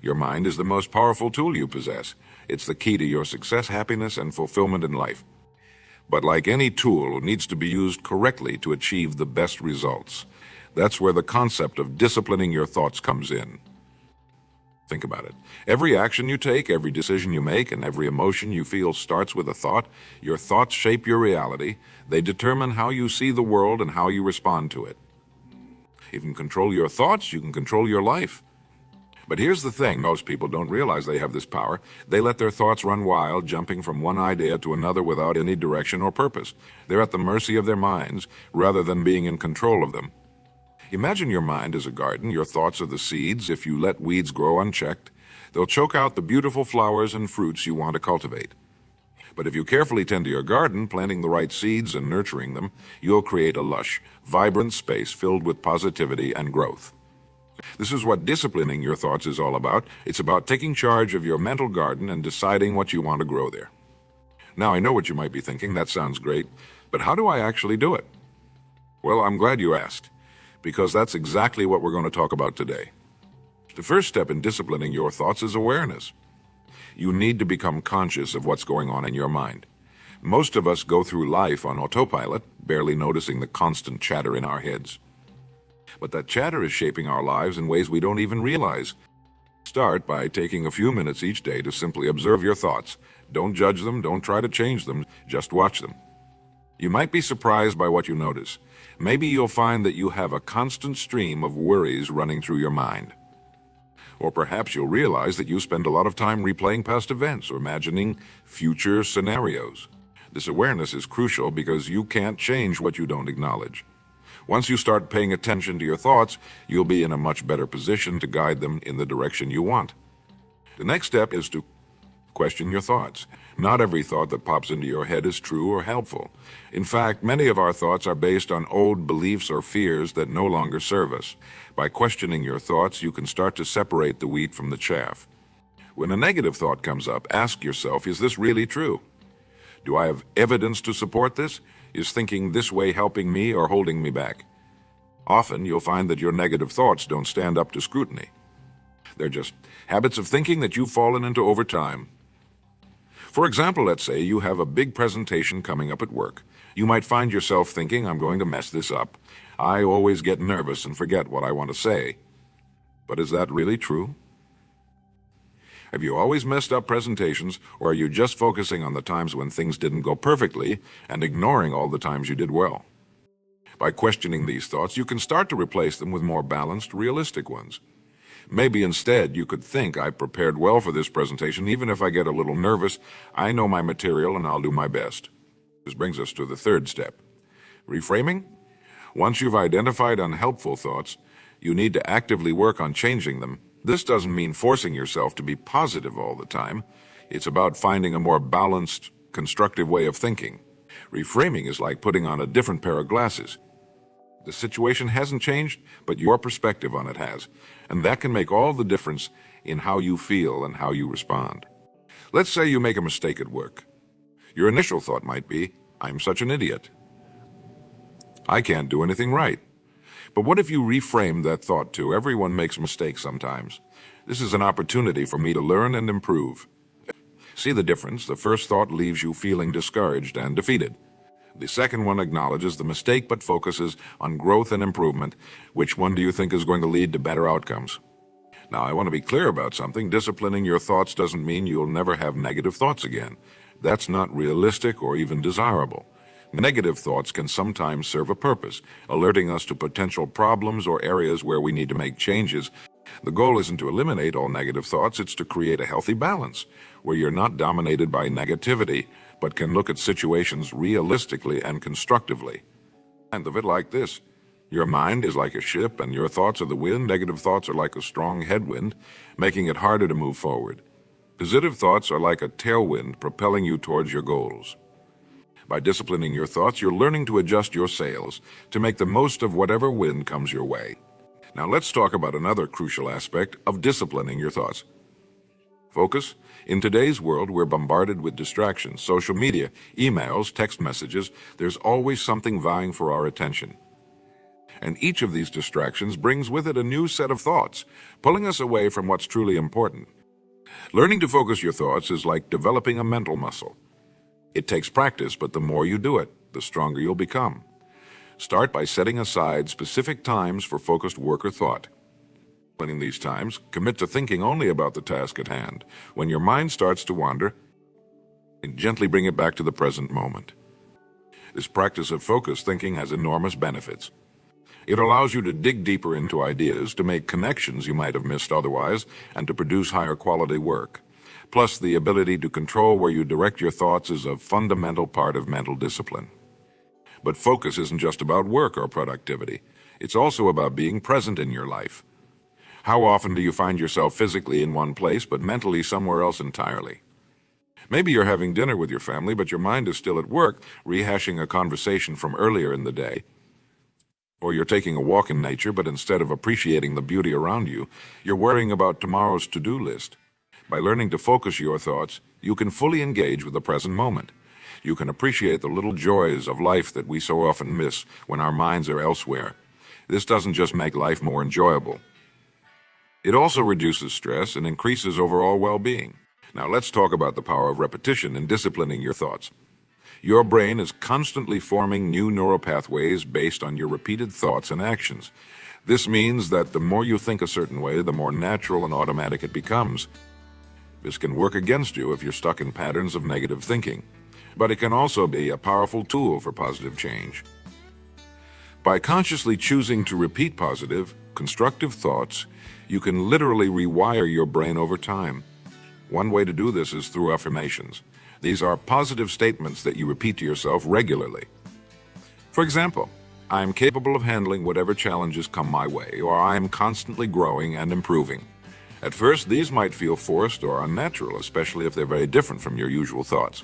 Your mind is the most powerful tool you possess. It's the key to your success, happiness, and fulfillment in life. But like any tool, it needs to be used correctly to achieve the best results. That's where the concept of disciplining your thoughts comes in. Think about it. Every action you take, every decision you make, and every emotion you feel starts with a thought. Your thoughts shape your reality. They determine how you see the world and how you respond to it. If you can control your thoughts, you can control your life. But here's the thing, most people don't realize they have this power. They let their thoughts run wild, jumping from one idea to another without any direction or purpose. They're at the mercy of their minds, rather than being in control of them. Imagine your mind as a garden. Your thoughts are the seeds. If you let weeds grow unchecked, they'll choke out the beautiful flowers and fruits you want to cultivate. But if you carefully tend to your garden, planting the right seeds and nurturing them, you'll create a lush, vibrant space filled with positivity and growth. This is what disciplining your thoughts is all about. It's about taking charge of your mental garden and deciding what you want to grow there. Now, I know what you might be thinking. That sounds great, but how do I actually do it? Well, I'm glad you asked, because that's exactly what we're going to talk about today. The first step in disciplining your thoughts is awareness. You need to become conscious of what's going on in your mind. Most of us go through life on autopilot, barely noticing the constant chatter in our heads. But that chatter is shaping our lives in ways we don't even realize. Start by taking a few minutes each day to simply observe your thoughts. Don't judge them, don't try to change them, just watch them. You might be surprised by what you notice. Maybe you'll find that you have a constant stream of worries running through your mind. Or perhaps you'll realize that you spend a lot of time replaying past events or imagining future scenarios. This awareness is crucial because you can't change what you don't acknowledge. Once you start paying attention to your thoughts, you'll be in a much better position to guide them in the direction you want. The next step is to question your thoughts. Not every thought that pops into your head is true or helpful. In fact, many of our thoughts are based on old beliefs or fears that no longer serve us. By questioning your thoughts, you can start to separate the wheat from the chaff. When a negative thought comes up, ask yourself, is this really true? Do I have evidence to support this? Is thinking this way helping me or holding me back? Often you'll find that your negative thoughts don't stand up to scrutiny. They're just habits of thinking that you've fallen into over time. For example, let's say you have a big presentation coming up at work. You might find yourself thinking, I'm going to mess this up. I always get nervous and forget what I want to say. But is that really true? Have you always messed up presentations, or are you just focusing on the times when things didn't go perfectly and ignoring all the times you did well? By questioning these thoughts, you can start to replace them with more balanced, realistic ones. Maybe instead you could think, I prepared well for this presentation. Even if I get a little nervous, I know my material and I'll do my best. This brings us to the third step. Reframing? Once you've identified unhelpful thoughts, you need to actively work on changing them. This doesn't mean forcing yourself to be positive all the time. It's about finding a more balanced, constructive way of thinking. Reframing is like putting on a different pair of glasses. The situation hasn't changed, but your perspective on it has. And that can make all the difference in how you feel and how you respond. Let's say you make a mistake at work. Your initial thought might be, I'm such an idiot. I can't do anything right. But what if you reframe that thought to, everyone makes mistakes sometimes. This is an opportunity for me to learn and improve. See the difference? The first thought leaves you feeling discouraged and defeated. The second one acknowledges the mistake but focuses on growth and improvement. Which one do you think is going to lead to better outcomes? Now, I want to be clear about something. Disciplining your thoughts doesn't mean you'll never have negative thoughts again. That's not realistic or even desirable. Negative thoughts can sometimes serve a purpose, alerting us to potential problems or areas where we need to make changes. The goal isn't to eliminate all negative thoughts, it's to create a healthy balance, where you're not dominated by negativity, but can look at situations realistically and constructively. Think of it like this. Your mind is like a ship, and your thoughts are the wind. Negative thoughts are like a strong headwind, making it harder to move forward. Positive thoughts are like a tailwind, propelling you towards your goals. By disciplining your thoughts, you're learning to adjust your sails to make the most of whatever wind comes your way. Now let's talk about another crucial aspect of disciplining your thoughts. Focus. In today's world, we're bombarded with distractions, social media, emails, text messages. There's always something vying for our attention. And each of these distractions brings with it a new set of thoughts, pulling us away from what's truly important. Learning to focus your thoughts is like developing a mental muscle. It takes practice, but the more you do it, the stronger you'll become. Start by setting aside specific times for focused work or thought. In these times, commit to thinking only about the task at hand. When your mind starts to wander, gently bring it back to the present moment. This practice of focused thinking has enormous benefits. It allows you to dig deeper into ideas, to make connections you might have missed otherwise, and to produce higher quality work. Plus, the ability to control where you direct your thoughts is a fundamental part of mental discipline. But focus isn't just about work or productivity. It's also about being present in your life. How often do you find yourself physically in one place, but mentally somewhere else entirely? Maybe you're having dinner with your family, but your mind is still at work, rehashing a conversation from earlier in the day. Or you're taking a walk in nature, but instead of appreciating the beauty around you, you're worrying about tomorrow's to-do list. By learning to focus your thoughts, you can fully engage with the present moment. You can appreciate the little joys of life that we so often miss when our minds are elsewhere. This doesn't just make life more enjoyable. It also reduces stress and increases overall well-being. Now let's talk about the power of repetition in disciplining your thoughts. Your brain is constantly forming new neural pathways based on your repeated thoughts and actions. This means that the more you think a certain way, the more natural and automatic it becomes. This can work against you if you're stuck in patterns of negative thinking, but it can also be a powerful tool for positive change. By consciously choosing to repeat positive, constructive thoughts, you can literally rewire your brain over time. One way to do this is through affirmations. These are positive statements that you repeat to yourself regularly. For example, I am capable of handling whatever challenges come my way, or I am constantly growing and improving. At first, these might feel forced or unnatural, especially if they're very different from your usual thoughts.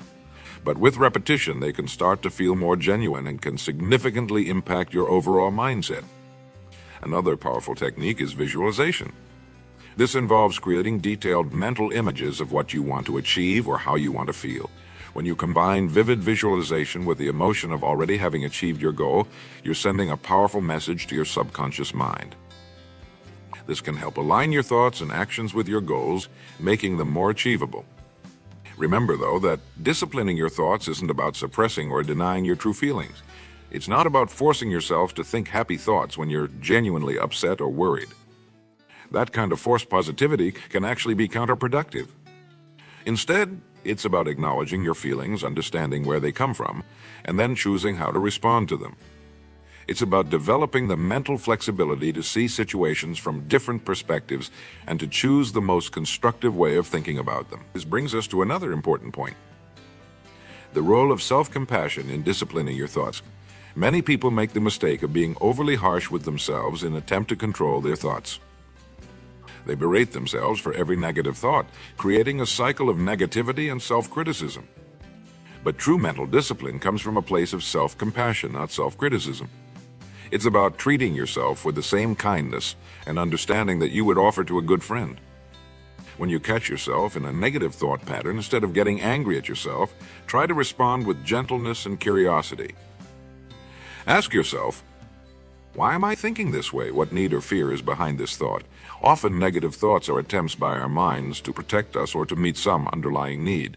But with repetition, they can start to feel more genuine and can significantly impact your overall mindset. Another powerful technique is visualization. This involves creating detailed mental images of what you want to achieve or how you want to feel. When you combine vivid visualization with the emotion of already having achieved your goal, you're sending a powerful message to your subconscious mind. This can help align your thoughts and actions with your goals, making them more achievable. Remember, though, that disciplining your thoughts isn't about suppressing or denying your true feelings. It's not about forcing yourself to think happy thoughts when you're genuinely upset or worried. That kind of forced positivity can actually be counterproductive. Instead, it's about acknowledging your feelings, understanding where they come from, and then choosing how to respond to them. It's about developing the mental flexibility to see situations from different perspectives and to choose the most constructive way of thinking about them. This brings us to another important point: the role of self-compassion in disciplining your thoughts. Many people make the mistake of being overly harsh with themselves in an attempt to control their thoughts. They berate themselves for every negative thought, creating a cycle of negativity and self-criticism. But true mental discipline comes from a place of self-compassion, not self-criticism. It's about treating yourself with the same kindness and understanding that you would offer to a good friend. When you catch yourself in a negative thought pattern, instead of getting angry at yourself, try to respond with gentleness and curiosity. Ask yourself, why am I thinking this way? What need or fear is behind this thought? Often negative thoughts are attempts by our minds to protect us or to meet some underlying need.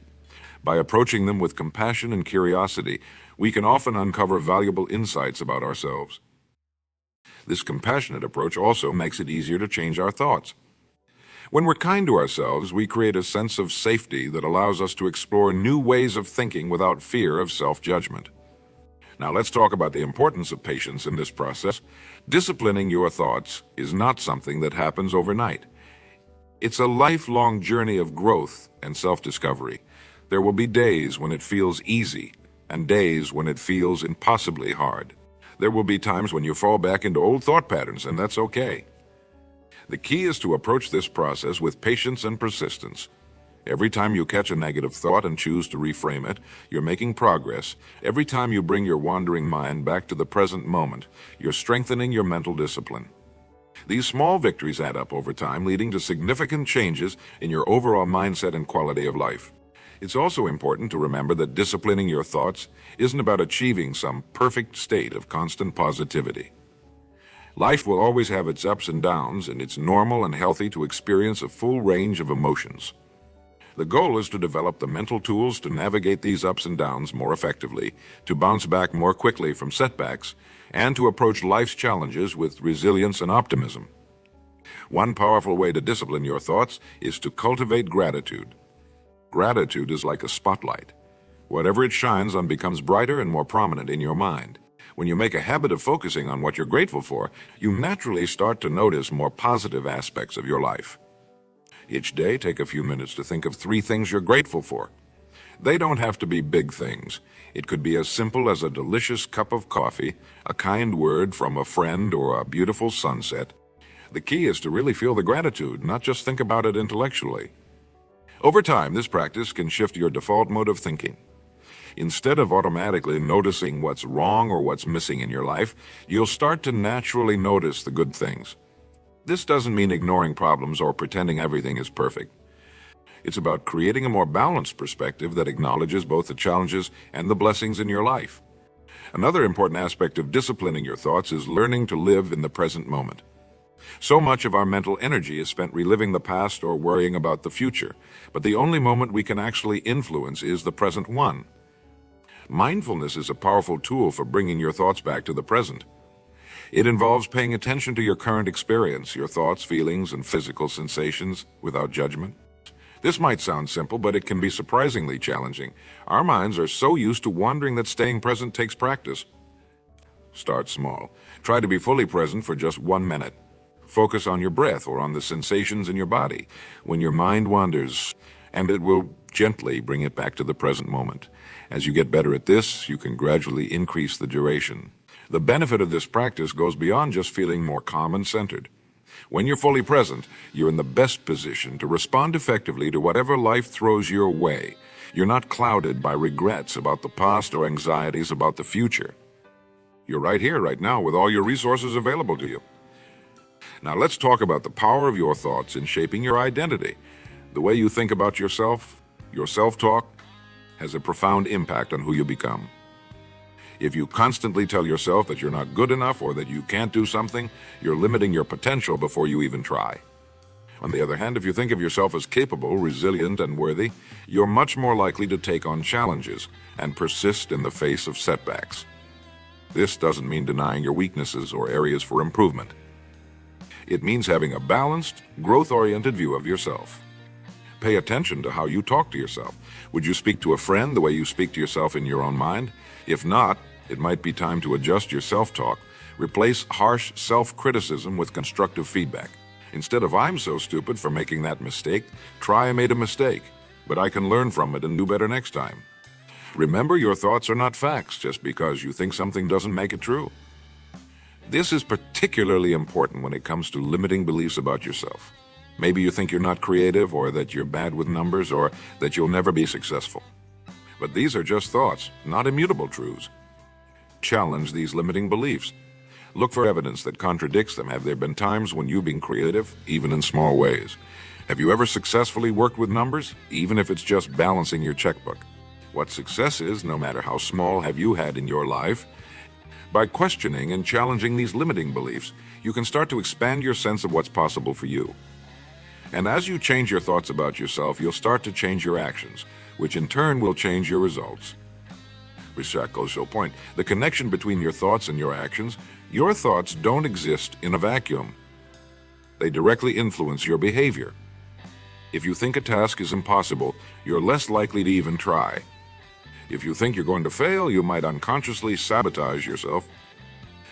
By approaching them with compassion and curiosity, we can often uncover valuable insights about ourselves. This compassionate approach also makes it easier to change our thoughts. When we're kind to ourselves, we create a sense of safety that allows us to explore new ways of thinking without fear of self-judgment. Now let's talk about the importance of patience in this process. Disciplining your thoughts is not something that happens overnight. It's a lifelong journey of growth and self-discovery. There will be days when it feels easy and days when it feels impossibly hard. There will be times when you fall back into old thought patterns, and that's okay. The key is to approach this process with patience and persistence. Every time you catch a negative thought and choose to reframe it, you're making progress. Every time you bring your wandering mind back to the present moment, you're strengthening your mental discipline. These small victories add up over time, leading to significant changes in your overall mindset and quality of life. It's also important to remember that disciplining your thoughts isn't about achieving some perfect state of constant positivity. Life will always have its ups and downs, and it's normal and healthy to experience a full range of emotions. The goal is to develop the mental tools to navigate these ups and downs more effectively, to bounce back more quickly from setbacks, and to approach life's challenges with resilience and optimism. One powerful way to discipline your thoughts is to cultivate gratitude. Gratitude is like a spotlight. Whatever it shines on becomes brighter and more prominent in your mind. When you make a habit of focusing on what you're grateful for, you naturally start to notice more positive aspects of your life. Each day, take a few minutes to think of 3 things you're grateful for. They don't have to be big things. It could be as simple as a delicious cup of coffee, a kind word from a friend, or a beautiful sunset. The key is to really feel the gratitude, not just think about it intellectually. Over time, this practice can shift your default mode of thinking. Instead of automatically noticing what's wrong or what's missing in your life, you'll start to naturally notice the good things. This doesn't mean ignoring problems or pretending everything is perfect. It's about creating a more balanced perspective that acknowledges both the challenges and the blessings in your life. Another important aspect of disciplining your thoughts is learning to live in the present moment. So much of our mental energy is spent reliving the past or worrying about the future, but the only moment we can actually influence is the present one. Mindfulness is a powerful tool for bringing your thoughts back to the present. It involves paying attention to your current experience, your thoughts, feelings, and physical sensations without judgment. This might sound simple, but it can be surprisingly challenging. Our minds are so used to wandering that staying present takes practice. Start small. Try to be fully present for just 1 minute. Focus on your breath or on the sensations in your body when your mind wanders, and it will gently bring it back to the present moment. As you get better at this, you can gradually increase the duration. The benefit of this practice goes beyond just feeling more calm and centered. When you're fully present, you're in the best position to respond effectively to whatever life throws your way. You're not clouded by regrets about the past or anxieties about the future. You're right here, right now, with all your resources available to you. Now let's talk about the power of your thoughts in shaping your identity. The way you think about yourself, your self-talk, has a profound impact on who you become. If you constantly tell yourself that you're not good enough or that you can't do something, you're limiting your potential before you even try. On the other hand, if you think of yourself as capable, resilient, and worthy, you're much more likely to take on challenges and persist in the face of setbacks. This doesn't mean denying your weaknesses or areas for improvement. It means having a balanced, growth-oriented view of yourself. Pay attention to how you talk to yourself. Would you speak to a friend the way you speak to yourself in your own mind? If not, it might be time to adjust your self-talk. Replace harsh self-criticism with constructive feedback. Instead of "I'm so stupid for making that mistake," try "I made a mistake, but I can learn from it and do better next time." Remember, your thoughts are not facts just because you think something doesn't make it true. This is particularly important when it comes to limiting beliefs about yourself. Maybe you think you're not creative, or that you're bad with numbers, or that you'll never be successful. But these are just thoughts, not immutable truths. Challenge these limiting beliefs. Look for evidence that contradicts them. Have there been times when you've been creative, even in small ways? Have you ever successfully worked with numbers, even if it's just balancing your checkbook? What success is, no matter how small, have you had in your life? By questioning and challenging these limiting beliefs, you can start to expand your sense of what's possible for you. And as you change your thoughts about yourself, you'll start to change your actions, which in turn will change your results. Which goes to a point. The connection between your thoughts and your actions. Your thoughts don't exist in a vacuum. They directly influence your behavior. If you think a task is impossible, you're less likely to even try. If you think you're going to fail, you might unconsciously sabotage yourself.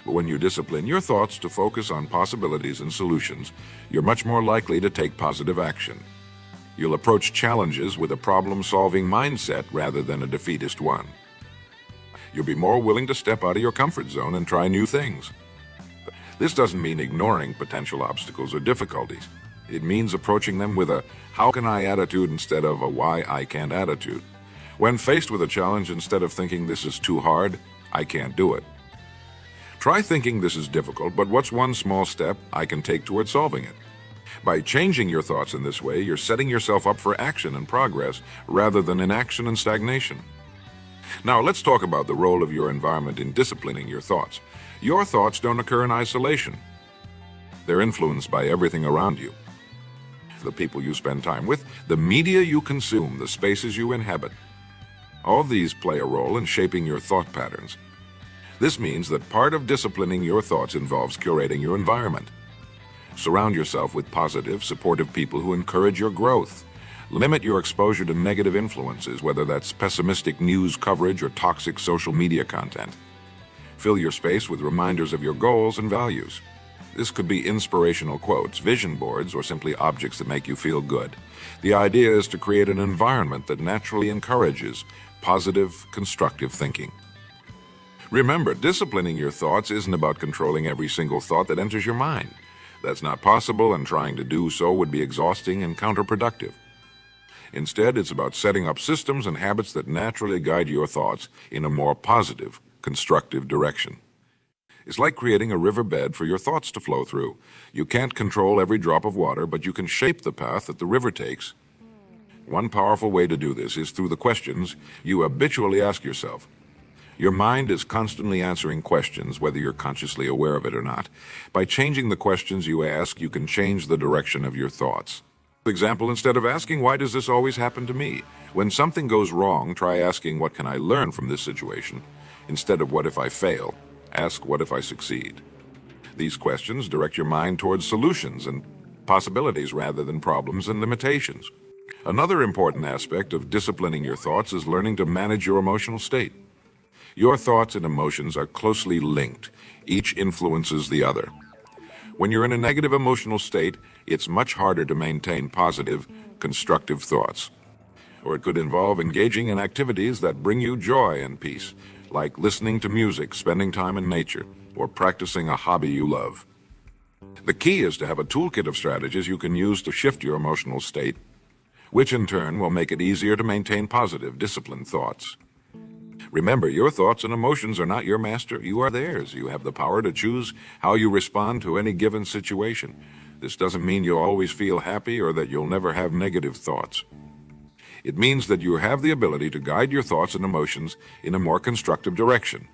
But when you discipline your thoughts to focus on possibilities and solutions, you're much more likely to take positive action. You'll approach challenges with a problem-solving mindset rather than a defeatist one. You'll be more willing to step out of your comfort zone and try new things. This doesn't mean ignoring potential obstacles or difficulties. It means approaching them with a "how can I" attitude instead of a "why I can't" attitude. When faced with a challenge, instead of thinking "this is too hard, I can't do it," try thinking "this is difficult, but what's one small step I can take toward solving it?" By changing your thoughts in this way, you're setting yourself up for action and progress rather than inaction and stagnation. Now, let's talk about the role of your environment in disciplining your thoughts. Your thoughts don't occur in isolation. They're influenced by everything around you. The people you spend time with, the media you consume, the spaces you inhabit. All of these play a role in shaping your thought patterns. This means that part of disciplining your thoughts involves curating your environment. Surround yourself with positive, supportive people who encourage your growth. Limit your exposure to negative influences, whether that's pessimistic news coverage or toxic social media content. Fill your space with reminders of your goals and values. This could be inspirational quotes, vision boards, or simply objects that make you feel good. The idea is to create an environment that naturally encourages positive, constructive thinking. Remember, disciplining your thoughts isn't about controlling every single thought that enters your mind. That's not possible, and trying to do so would be exhausting and counterproductive. Instead, it's about setting up systems and habits that naturally guide your thoughts in a more positive, constructive direction. It's like creating a riverbed for your thoughts to flow through. You can't control every drop of water, but you can shape the path that the river takes. One powerful way to do this is through the questions you habitually ask yourself. Your mind is constantly answering questions, whether you're consciously aware of it or not. By changing the questions you ask, you can change the direction of your thoughts. For example, instead of asking, "Why does this always happen to me?" When something goes wrong, try asking, "What can I learn from this situation?" Instead of "What if I fail?" Ask, "What if I succeed?" These questions direct your mind towards solutions and possibilities rather than problems and limitations. Another important aspect of disciplining your thoughts is learning to manage your emotional state. Your thoughts and emotions are closely linked. Each influences the other. When you're in a negative emotional state, it's much harder to maintain positive, constructive thoughts. Or it could involve engaging in activities that bring you joy and peace, like listening to music, spending time in nature, or practicing a hobby you love. The key is to have a toolkit of strategies you can use to shift your emotional state, which in turn will make it easier to maintain positive, disciplined thoughts. Remember, your thoughts and emotions are not your master, you are theirs. You have the power to choose how you respond to any given situation. This doesn't mean you'll always feel happy or that you'll never have negative thoughts. It means that you have the ability to guide your thoughts and emotions in a more constructive direction.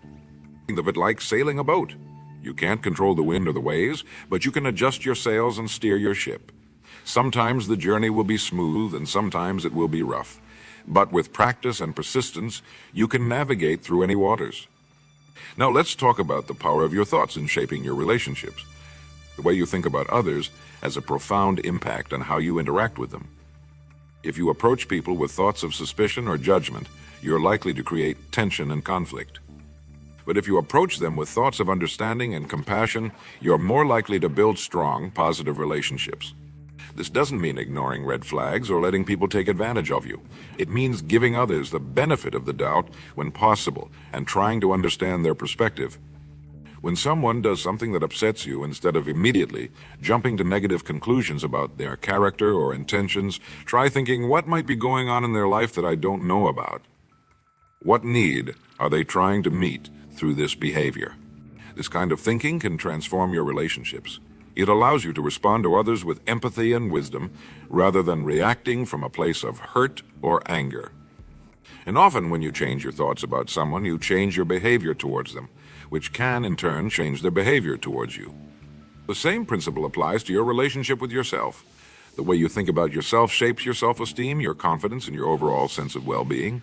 Think of it like sailing a boat. You can't control the wind or the waves, but you can adjust your sails and steer your ship. Sometimes the journey will be smooth and sometimes it will be rough. But with practice and persistence, you can navigate through any waters. Now let's talk about the power of your thoughts in shaping your relationships. The way you think about others has a profound impact on how you interact with them. If you approach people with thoughts of suspicion or judgment, you're likely to create tension and conflict. But if you approach them with thoughts of understanding and compassion, you're more likely to build strong, positive relationships. This doesn't mean ignoring red flags or letting people take advantage of you. It means giving others the benefit of the doubt when possible and trying to understand their perspective. When someone does something that upsets you, instead of immediately jumping to negative conclusions about their character or intentions, try thinking, what might be going on in their life that I don't know about? What need are they trying to meet through this behavior? This kind of thinking can transform your relationships. It allows you to respond to others with empathy and wisdom rather than reacting from a place of hurt or anger. And often when you change your thoughts about someone, you change your behavior towards them, which can in turn change their behavior towards you. The same principle applies to your relationship with yourself. The way you think about yourself shapes your self-esteem, your confidence, and your overall sense of well-being.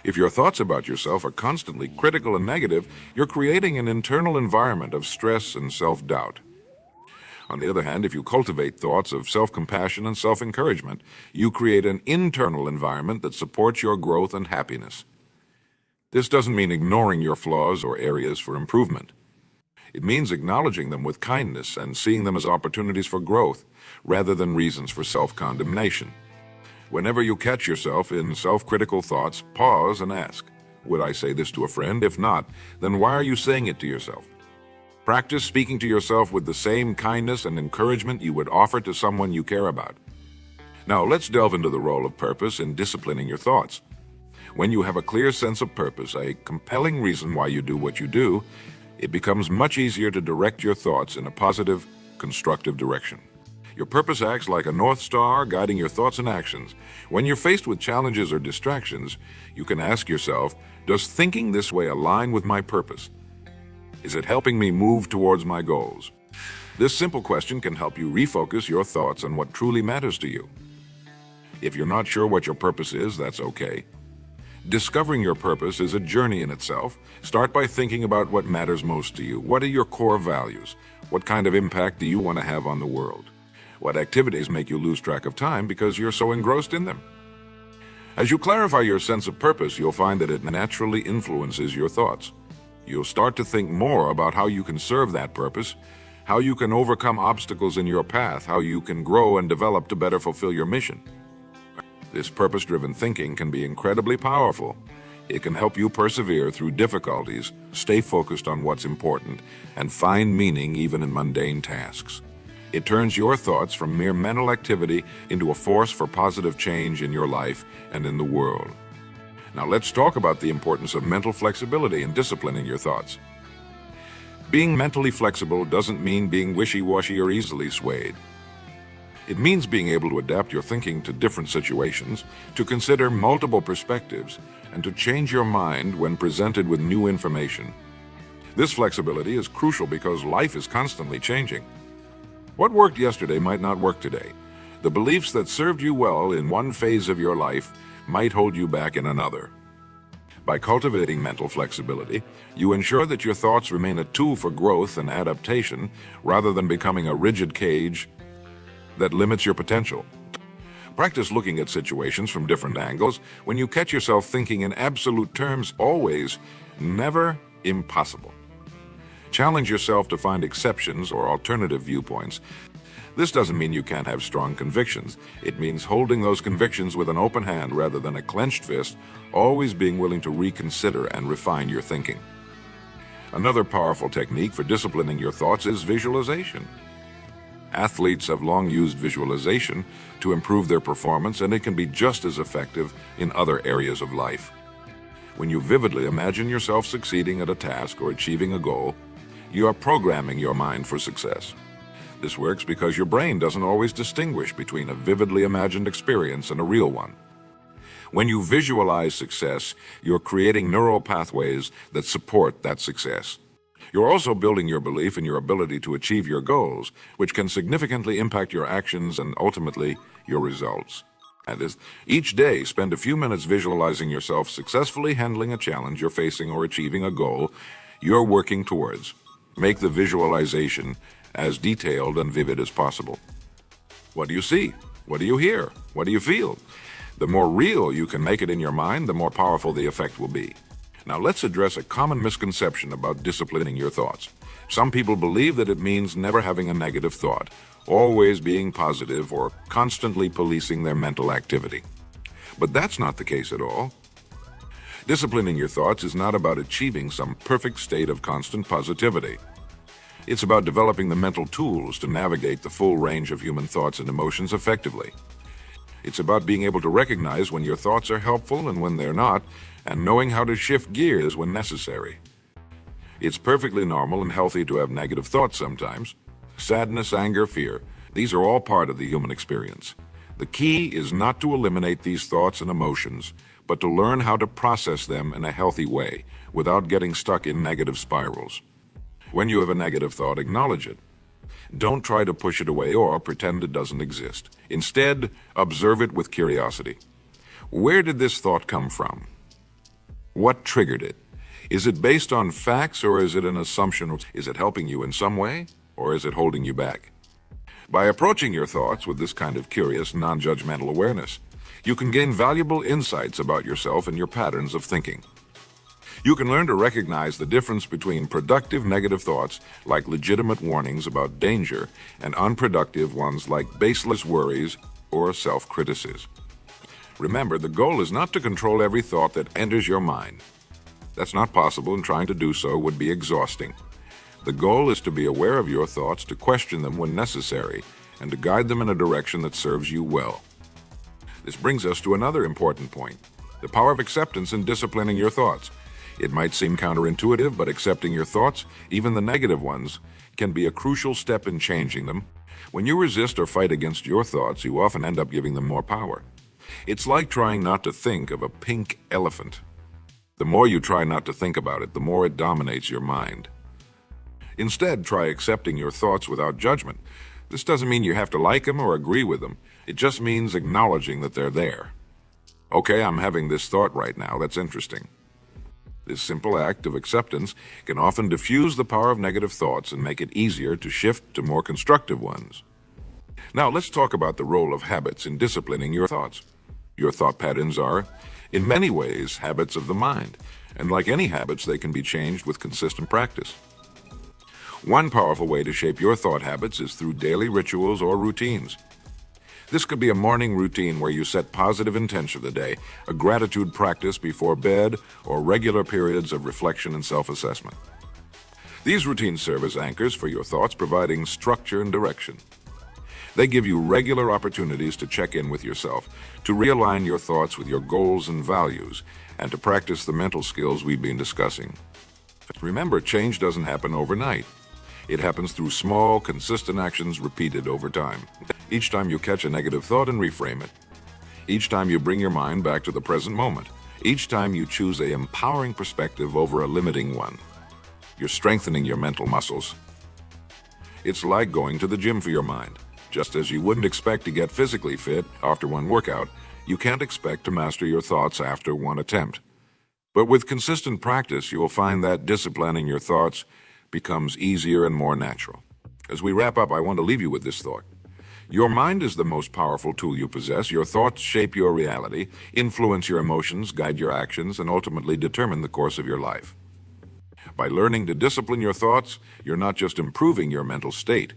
If your thoughts about yourself are constantly critical and negative, you're creating an internal environment of stress and self-doubt. On the other hand, if you cultivate thoughts of self-compassion and self-encouragement, you create an internal environment that supports your growth and happiness. This doesn't mean ignoring your flaws or areas for improvement. It means acknowledging them with kindness and seeing them as opportunities for growth, rather than reasons for self-condemnation. Whenever you catch yourself in self-critical thoughts, pause and ask, would I say this to a friend? If not, then why are you saying it to yourself? Practice speaking to yourself with the same kindness and encouragement you would offer to someone you care about. Now, let's delve into the role of purpose in disciplining your thoughts. When you have a clear sense of purpose, a compelling reason why you do what you do, it becomes much easier to direct your thoughts in a positive, constructive direction. Your purpose acts like a North Star guiding your thoughts and actions. When you're faced with challenges or distractions, you can ask yourself, does thinking this way align with my purpose? Is it helping me move towards my goals? This simple question can help you refocus your thoughts on what truly matters to you. If you're not sure what your purpose is, that's okay. Discovering your purpose is a journey in itself. Start by thinking about what matters most to you. What are your core values? What kind of impact do you want to have on the world? What activities make you lose track of time because you're so engrossed in them? As you clarify your sense of purpose, you'll find that it naturally influences your thoughts. You'll start to think more about how you can serve that purpose, how you can overcome obstacles in your path, how you can grow and develop to better fulfill your mission. This purpose-driven thinking can be incredibly powerful. It can help you persevere through difficulties, stay focused on what's important, and find meaning even in mundane tasks. It turns your thoughts from mere mental activity into a force for positive change in your life and in the world. Now let's talk about the importance of mental flexibility and disciplining your thoughts. Being mentally flexible doesn't mean being wishy-washy or easily swayed. It means being able to adapt your thinking to different situations, to consider multiple perspectives, and to change your mind when presented with new information. This flexibility is crucial because life is constantly changing. What worked yesterday might not work today. The beliefs that served you well in one phase of your life might hold you back in another. By cultivating mental flexibility, you ensure that your thoughts remain a tool for growth and adaptation rather than becoming a rigid cage that limits your potential. Practice looking at situations from different angles. When you catch yourself thinking in absolute terms, always, never, impossible. Challenge yourself to find exceptions or alternative viewpoints. This doesn't mean you can't have strong convictions. It means holding those convictions with an open hand rather than a clenched fist, always being willing to reconsider and refine your thinking. Another powerful technique for disciplining your thoughts is visualization. Athletes have long used visualization to improve their performance, and it can be just as effective in other areas of life. When you vividly imagine yourself succeeding at a task or achieving a goal, you are programming your mind for success. This works because your brain doesn't always distinguish between a vividly imagined experience and a real one. When you visualize success, you're creating neural pathways that support that success. You're also building your belief in your ability to achieve your goals, which can significantly impact your actions and ultimately your results. And each day, spend a few minutes visualizing yourself successfully handling a challenge you're facing or achieving a goal you're working towards. Make the visualization as detailed and vivid as possible. What do you see? What do you hear? What do you feel? The more real you can make it in your mind, the more powerful the effect will be. Now let's address a common misconception about disciplining your thoughts. Some people believe that it means never having a negative thought, always being positive, or constantly policing their mental activity. But that's not the case at all. Disciplining your thoughts is not about achieving some perfect state of constant positivity. It's about developing the mental tools to navigate the full range of human thoughts and emotions effectively. It's about being able to recognize when your thoughts are helpful and when they're not, and knowing how to shift gears when necessary. It's perfectly normal and healthy to have negative thoughts sometimes. Sadness, anger, fear, these are all part of the human experience. The key is not to eliminate these thoughts and emotions, but to learn how to process them in a healthy way without getting stuck in negative spirals. When you have a negative thought, acknowledge it. Don't try to push it away or pretend it doesn't exist. Instead, observe it with curiosity. Where did this thought come from? What triggered it? Is it based on facts or is it an assumption? Is it helping you in some way or is it holding you back? By approaching your thoughts with this kind of curious, non-judgmental awareness, you can gain valuable insights about yourself and your patterns of thinking. You can learn to recognize the difference between productive negative thoughts, like legitimate warnings about danger, and unproductive ones like baseless worries or self-criticism. Remember, the goal is not to control every thought that enters your mind. That's not possible, and trying to do so would be exhausting. The goal is to be aware of your thoughts, to question them when necessary, and to guide them in a direction that serves you well. This brings us to another important point: the power of acceptance in disciplining your thoughts. It might seem counterintuitive, but accepting your thoughts, even the negative ones, can be a crucial step in changing them. When you resist or fight against your thoughts, you often end up giving them more power. It's like trying not to think of a pink elephant. The more you try not to think about it, the more it dominates your mind. Instead, try accepting your thoughts without judgment. This doesn't mean you have to like them or agree with them. It just means acknowledging that they're there. Okay, I'm having this thought right now. That's interesting. This simple act of acceptance can often diffuse the power of negative thoughts and make it easier to shift to more constructive ones. Now, let's talk about the role of habits in disciplining your thoughts. Your thought patterns are, in many ways, habits of the mind, and like any habits, they can be changed with consistent practice. One powerful way to shape your thought habits is through daily rituals or routines. This could be a morning routine where you set positive intention of the day, a gratitude practice before bed, or regular periods of reflection and self-assessment. These routines serve as anchors for your thoughts, providing structure and direction. They give you regular opportunities to check in with yourself, to realign your thoughts with your goals and values, and to practice the mental skills we've been discussing. Remember, change doesn't happen overnight. It happens through small, consistent actions repeated over time. Each time you catch a negative thought and reframe it. Each time you bring your mind back to the present moment. Each time you choose an empowering perspective over a limiting one. You're strengthening your mental muscles. It's like going to the gym for your mind. Just as you wouldn't expect to get physically fit after one workout, you can't expect to master your thoughts after one attempt. But with consistent practice, you will find that disciplining your thoughts becomes easier and more natural. As we wrap up, I want to leave you with this thought. Your mind is the most powerful tool you possess. Your thoughts shape your reality, influence your emotions, guide your actions, and ultimately determine the course of your life. By learning to discipline your thoughts, you're not just improving your mental state,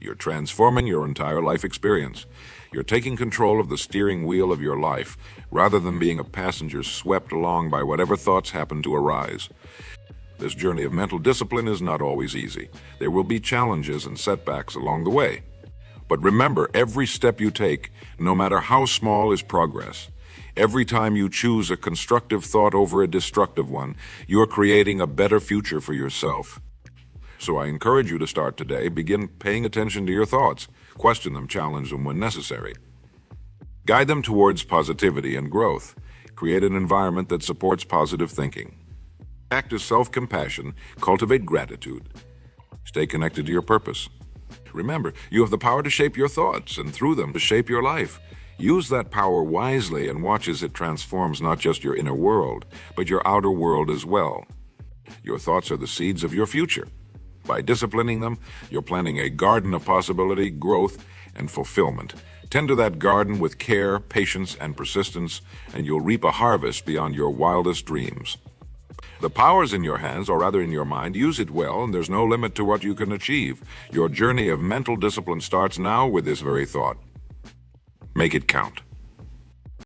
you're transforming your entire life experience. You're taking control of the steering wheel of your life, rather than being a passenger swept along by whatever thoughts happen to arise. This journey of mental discipline is not always easy. There will be challenges and setbacks along the way. But remember, every step you take, no matter how small, is progress. Every time you choose a constructive thought over a destructive one, you're creating a better future for yourself. So I encourage you to start today. Begin paying attention to your thoughts. Question them, challenge them when necessary. Guide them towards positivity and growth. Create an environment that supports positive thinking. Practice self-compassion. Cultivate gratitude. Stay connected to your purpose. Remember, you have the power to shape your thoughts and through them to shape your life. Use that power wisely and watch as it transforms not just your inner world, but your outer world as well. Your thoughts are the seeds of your future. By disciplining them, you're planting a garden of possibility, growth, and fulfillment. Tend to that garden with care, patience, and persistence, and you'll reap a harvest beyond your wildest dreams. The power's in your hands, or rather in your mind. Use it well, and there's no limit to what you can achieve. Your journey of mental discipline starts now with this very thought. Make it count.